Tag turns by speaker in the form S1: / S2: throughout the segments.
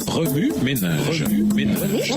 S1: Remue ménage. Remue ménage.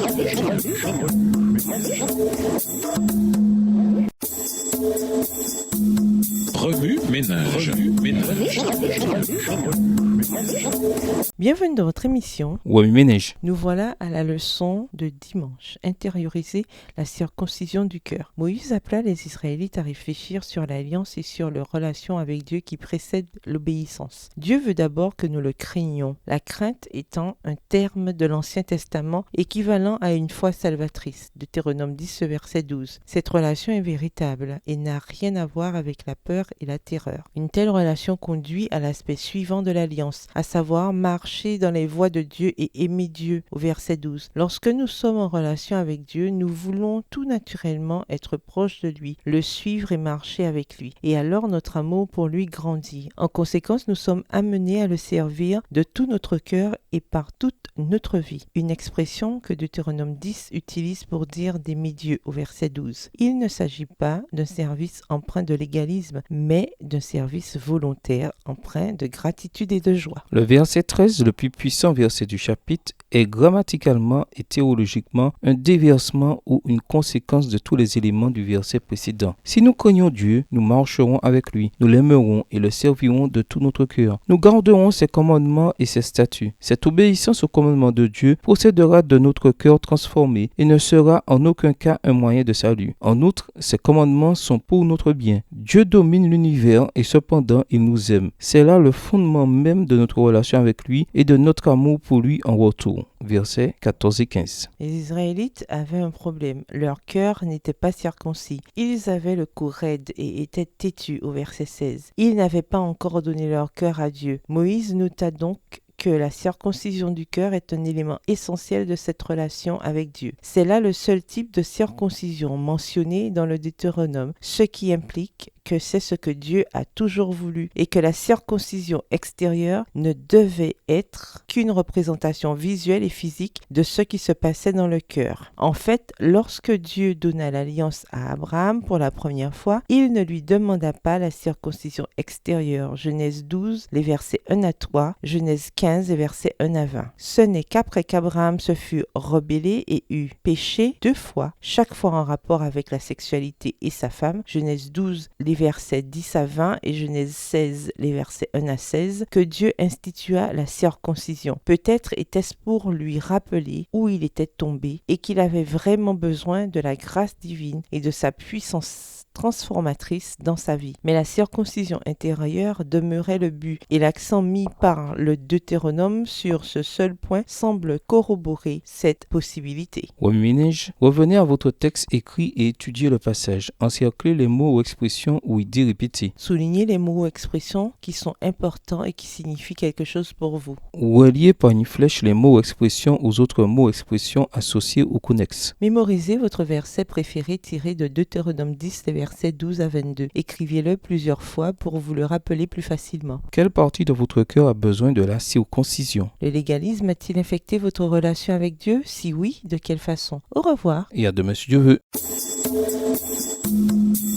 S2: Bienvenue dans votre émission.
S3: Remue ménage.
S2: Nous voilà à la leçon de dimanche. Intérioriser la circoncision du cœur. Moïse appela les Israélites à réfléchir sur l'alliance et sur leur relation avec Dieu qui précède l'obéissance. Dieu veut d'abord que nous le craignions, la crainte étant un terme de l'Ancien Testament équivalent à une foi salvatrice. Deutéronome 10, verset 12. Cette relation est véritable et n'a rien à voir avec la peur et la terreur. Une telle relation conduit à l'aspect suivant de l'alliance, à savoir marcher dans les voies de Dieu et aimer Dieu, au verset 12. Lorsque nous sommes en relation avec Dieu, nous voulons tout naturellement être proches de lui, le suivre et marcher avec lui. Et alors notre amour pour lui grandit. En conséquence, nous sommes amenés à le servir de tout notre cœur et par toute notre vie. Une expression que Deutéronome 10 utilise pour dire d'aimer Dieu, au verset 12. Il ne s'agit pas d'un service empreint de légalisme, mais d'un service volontaire empreint de gratitude et de joie.
S3: Le verset 13, le plus puissant verset du chapitre, est grammaticalement et théologiquement un déversement ou une conséquence de tous les éléments du verset précédent. Si nous craignons Dieu, nous marcherons avec lui, nous l'aimerons et le servirons de tout notre cœur. Nous garderons ses commandements et ses statuts. Cette obéissance aux commandements de Dieu procédera de notre cœur transformé et ne sera en aucun cas un moyen de salut. En outre, ces commandements sont pour notre bien. Dieu domine l'univers et cependant il nous aime. C'est là le fondement même de notre relation avec lui et de notre amour pour lui en retour. Versets 14 et 15.
S2: Les Israélites avaient un problème. Leur cœur n'était pas circoncis. Ils avaient le cou raide et étaient têtus, au verset 16. Ils n'avaient pas encore donné leur cœur à Dieu. Moïse nota donc que la circoncision du cœur est un élément essentiel de cette relation avec Dieu. C'est là le seul type de circoncision mentionné dans le Deutéronome, ce qui implique que c'est ce que Dieu a toujours voulu et que la circoncision extérieure ne devait être qu'une représentation visuelle et physique de ce qui se passait dans le cœur. En fait, lorsque Dieu donna l'alliance à Abraham pour la première fois, il ne lui demanda pas la circoncision extérieure. Genèse 12, les versets 1 à 3, Genèse 15, les versets 1 à 20. Ce n'est qu'après qu'Abraham se fut rebellé et eut péché 2 fois, chaque fois en rapport avec la sexualité et sa femme, Genèse 12, les versets 10 à 20 et Genèse 16, les versets 1 à 16, que Dieu institua la circoncision. Peut-être était-ce pour lui rappeler où il était tombé et qu'il avait vraiment besoin de la grâce divine et de sa puissance transformatrice dans sa vie. Mais la circoncision intérieure demeurait le but et l'accent mis par le Deutéronome sur ce seul point semble corroborer cette possibilité.
S3: Remue ménage. Revenez à votre texte écrit et étudiez le passage. Encerclez les mots ou expressions où il dit répéter.
S2: Soulignez les mots ou expressions qui sont importants et qui signifient quelque chose pour vous.
S3: Reliez par une flèche les mots ou expressions aux autres mots ou expressions associés ou connexes.
S2: Mémorisez votre verset préféré tiré de Deutéronome 10, les versets 12 à 22. Écrivez-le plusieurs fois pour vous le rappeler plus facilement.
S3: Quelle partie de votre cœur a besoin de la circoncision?
S2: Le légalisme a-t-il infecté votre relation avec Dieu? Si oui, de quelle façon? Au revoir.
S3: Et à demain si Dieu veut.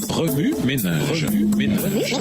S1: Remue ménage. Remue ménage.